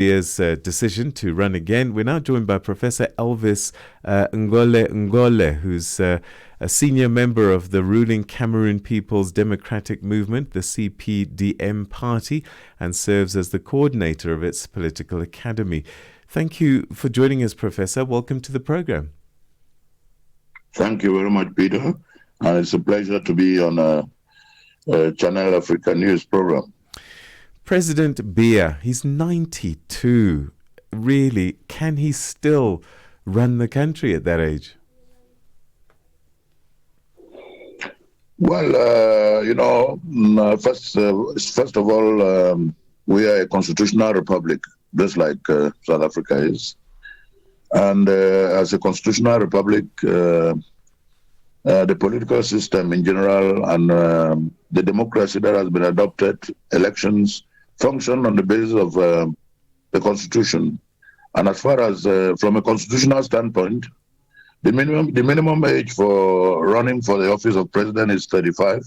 Biya's decision to run again. We're now joined by Professor Elvis Ngolle Ngolle, who's a senior member of the ruling Cameroon People's Democratic Movement, the CPDM party, and serves as the coordinator of its political academy. Thank you for joining us, Professor. Welcome to the program. Thank you very much, Peter. And it's a pleasure to be on a Channel Africa News program. President Biya, he's 92. Really, can he still run the country at that age? Well, first of all, we are a constitutional republic, just like South Africa is. And as a constitutional republic, the political system in general and the democracy that has been adopted, elections, function on the basis of the Constitution. And as far as from a constitutional standpoint, the minimum age for running for the office of president is 35,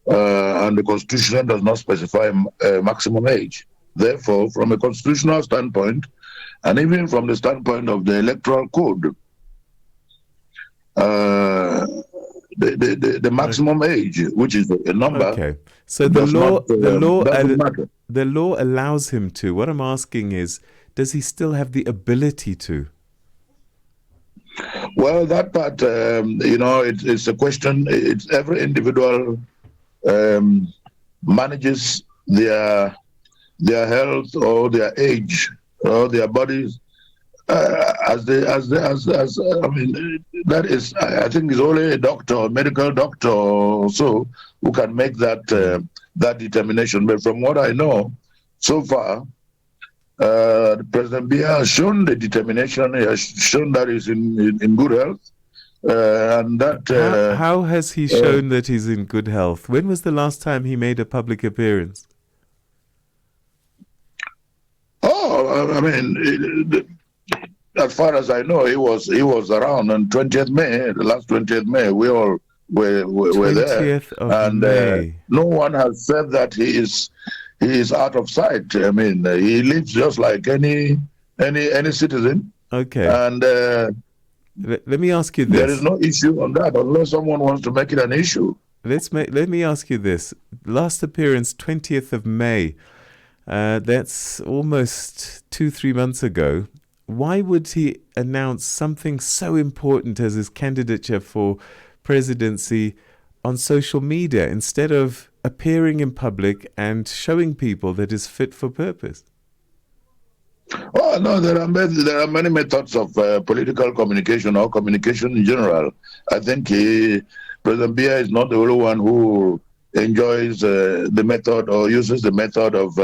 and the Constitution does not specify a maximum age. Therefore, from a constitutional standpoint, and even from the standpoint of the electoral code, the maximum age, which is a number. Okay, so the law allows him to. What I'm asking is, does he still have the ability to? Well, that part, it's a question. It's every individual manages their health or their age or their bodies I think it's only a doctor, a medical doctor or so, who can make that determination. But from what I know, so far, President Biya has shown the determination. He has shown that he's in good health. And that how has he shown that he's in good health? When was the last time he made a public appearance? As far as I know, he was around on 20th May, the last 20th May. We all were there, and no one has said that he is out of sight. I mean, he lives just like any citizen. Okay. And let me ask you this: there is no issue on that, unless someone wants to make it an issue. Let me ask you this: last appearance, 20th of May. That's almost 2-3 months ago. Why would he announce something so important as his candidature for presidency on social media instead of appearing in public and showing people that is fit for purpose? Oh no, there are many methods of political communication or communication in general. I think President Biya is not the only one who enjoys the method or uses the method of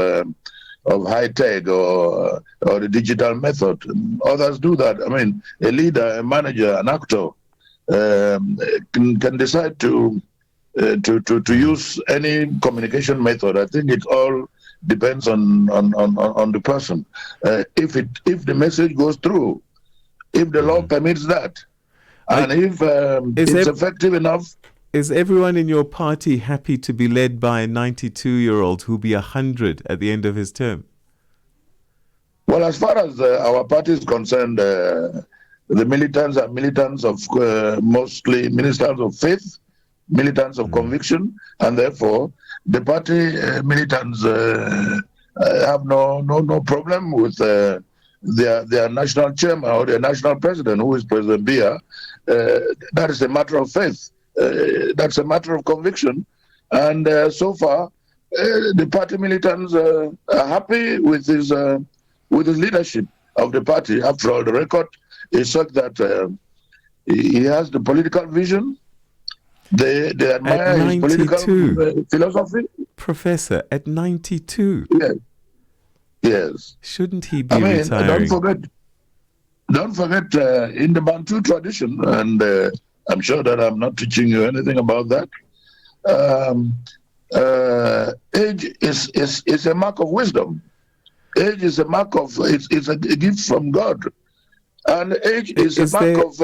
high tech or the digital method. Others do that. I mean, a leader, a manager, an actor can decide to use any communication method. I think it all depends on the person. If the message goes through, if the law permits that, and if it's effective enough. Is everyone in your party happy to be led by a 92-year-old who'll be 100 at the end of his term? Well, as far as our party is concerned, the militants are militants of mostly ministers of faith, militants of conviction, and therefore the party militants have no problem with their national chairman or their national president, who is President Biya. That is a matter of faith. That's a matter of conviction, and so far, the party militants are happy with his leadership of the party. After all, the record is such that he has the political vision. They admire his political philosophy. Professor, at 92. Yes. Shouldn't he be retiring? Don't forget, in the Bantu tradition, and I'm sure that I'm not teaching you anything about that. Age is a mark of wisdom. Age is a mark of, it's a gift from God. And age is a mark of...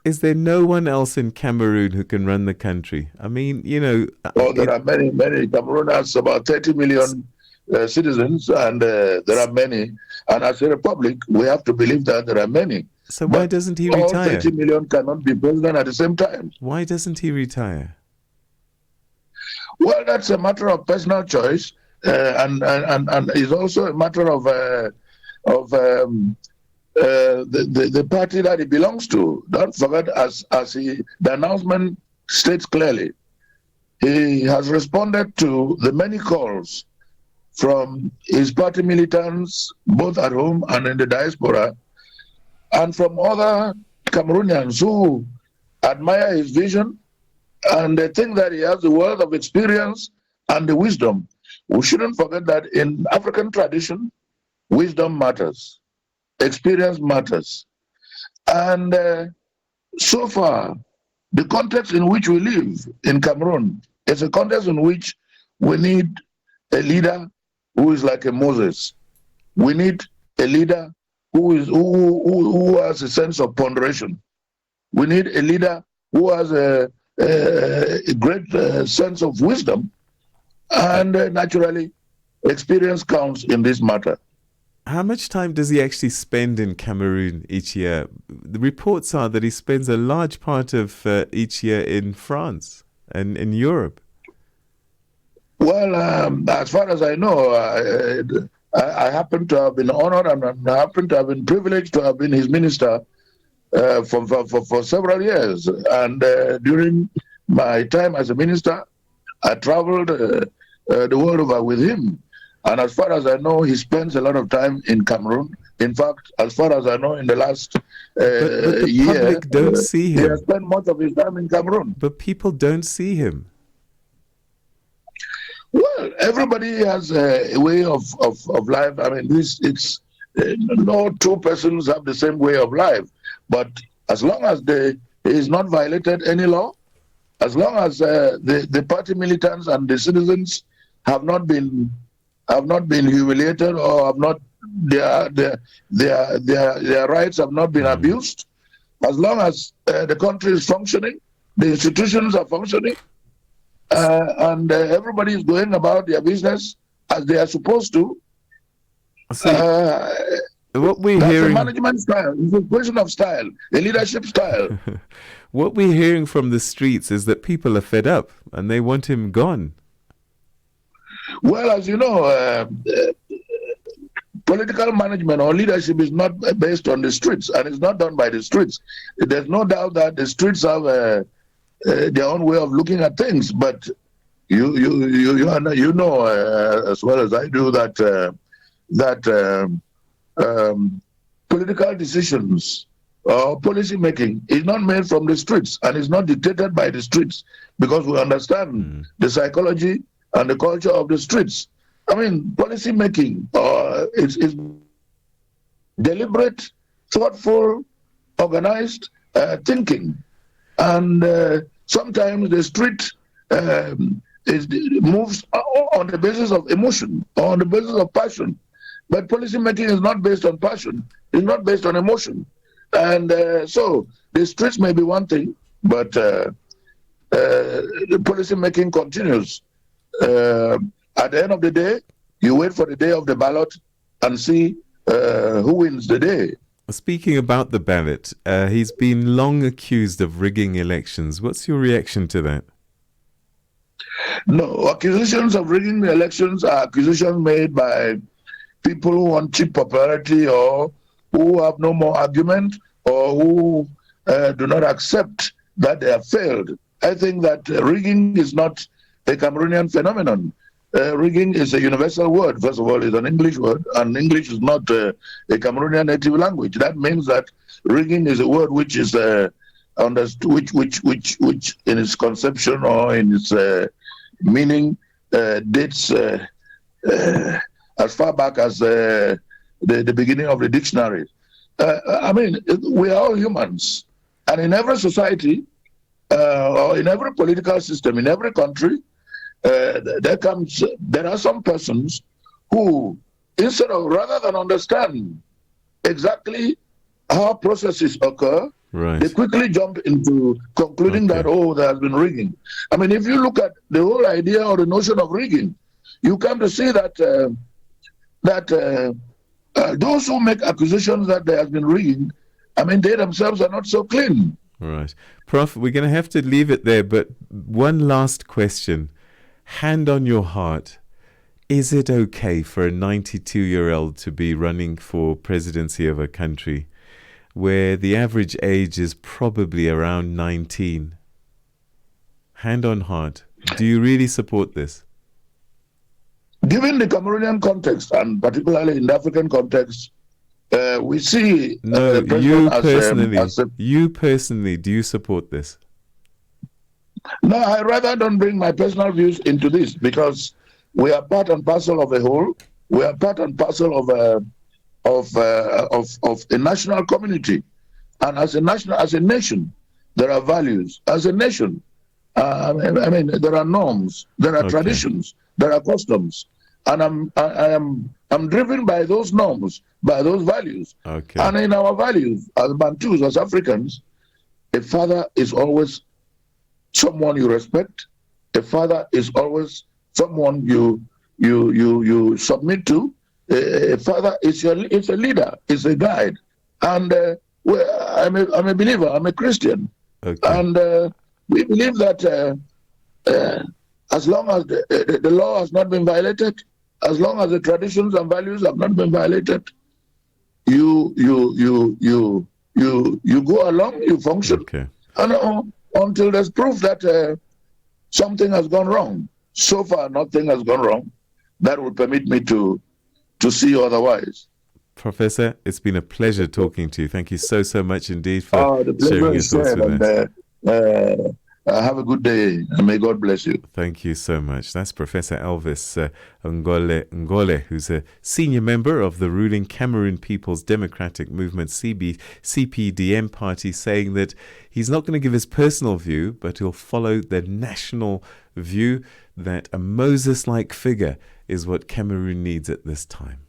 Is there no one else in Cameroon who can run the country? I mean, there are many. Cameroon has about 30 million citizens, and there are many. And as a republic, we have to believe that there are many. So why But doesn't he all retire? 30 million cannot be president at the same time. Why doesn't he retire? Well, that's a matter of personal choice, and is also a matter of the party that he belongs to. Don't forget, the announcement states clearly, he has responded to the many calls from his party militants, both at home and in the diaspora, and from other Cameroonians who admire his vision and they think that he has the wealth of experience and the wisdom. We shouldn't forget that in African tradition, wisdom matters, experience matters. And so far, the context in which we live in Cameroon is a context in which we need a leader who is like a Moses. We need a leader who has a sense of ponderation. We need a leader who has a great sense of wisdom, and naturally, experience counts in this matter. How much time does he actually spend in Cameroon each year? The reports are that he spends a large part of each year in France and in Europe. Well, as far as I know, I happen to have been honored and I happen to have been privileged to have been his minister for several years. And during my time as a minister, I traveled the world over with him. And as far as I know, he spends a lot of time in Cameroon. In fact, as far as I know, in the last but the year, public don't see him. He has spent much of his time in Cameroon. But people don't see him. Well, everybody has a way of life. I mean, it's no two persons have the same way of life. But as long as he is not violated any law, as long as the party militants and the citizens have not been humiliated or have not their rights have not been abused, as long as the country is functioning, the institutions are functioning, and everybody is going about their business as they are supposed to. What we're that's hearing, a management style. It's a question of style, a leadership style. What we're hearing from the streets is that people are fed up and they want him gone. Well, as you know, political management or leadership is not based on the streets, and it's not done by the streets. There's no doubt that the streets have their own way of looking at things, but you know as well as I do that political decisions or policy making is not made from the streets and is not dictated by the streets, because we understand the psychology and the culture of the streets. I mean, policy making is deliberate, thoughtful, organized thinking, and sometimes the street moves on the basis of emotion or on the basis of passion. But policy making is not based on passion; it's not based on emotion, and so the streets may be one thing, but the policy making continues. At the end of the day, you wait for the day of the ballot and see who wins the day. Speaking about the ballot, he's been long accused of rigging elections. What's your reaction to that? No, accusations of rigging the elections are accusations made by people who want cheap popularity or who have no more argument or who do not accept that they have failed. I think that rigging is not a Cameroonian phenomenon. Rigging is a universal word. First of all, it's an English word, and English is not a Cameroonian native language. That means that rigging is a word which is understood, which in its conception or in its meaning dates as far back as the beginning of the dictionary. I mean, we are all humans, and in every society or in every political system, in every country, there are some persons who, rather than understand exactly how processes occur, right, they quickly jump into concluding that, there has been rigging. I mean, if you look at the whole idea or the notion of rigging, you come to see that that those who make accusations that there has been rigging, I mean, they themselves are not so clean. Right. Prof, we're going to have to leave it there, but one last question. Hand on your heart, is it okay for a 92-year-old to be running for presidency of a country where the average age is probably around 19? Hand on heart, do you really support this? Given the Cameroonian context, and particularly in the African context, we see No, the president you personally, do you support this? No, I rather don't bring my personal views into this, because we are part and parcel of a whole. We are part and parcel of a national community, and as a nation, there are values. As a nation, I mean, there are norms, there are traditions, there are customs, and I'm driven by those norms, by those values. Okay. And in our values, as Bantus, as Africans, a father is always someone you respect. A father is always someone you submit to. A father is a leader, is a guide. And I'm a believer, I'm a Christian. Okay. And we believe that as long as the law has not been violated, as long as the traditions and values have not been violated, you go along, you function. Okay. And until there's proof that something has gone wrong. So far, nothing has gone wrong that would permit me to see otherwise. Professor, it's been a pleasure talking to you. Thank you so much indeed for the sharing your thoughts with us. Have a good day, and may God bless you. Thank you so much. That's Professor Elvis Ngolle Ngolle, who's a senior member of the ruling Cameroon People's Democratic Movement, CPDM party, saying that he's not going to give his personal view, but he'll follow the national view that a Moses-like figure is what Cameroon needs at this time.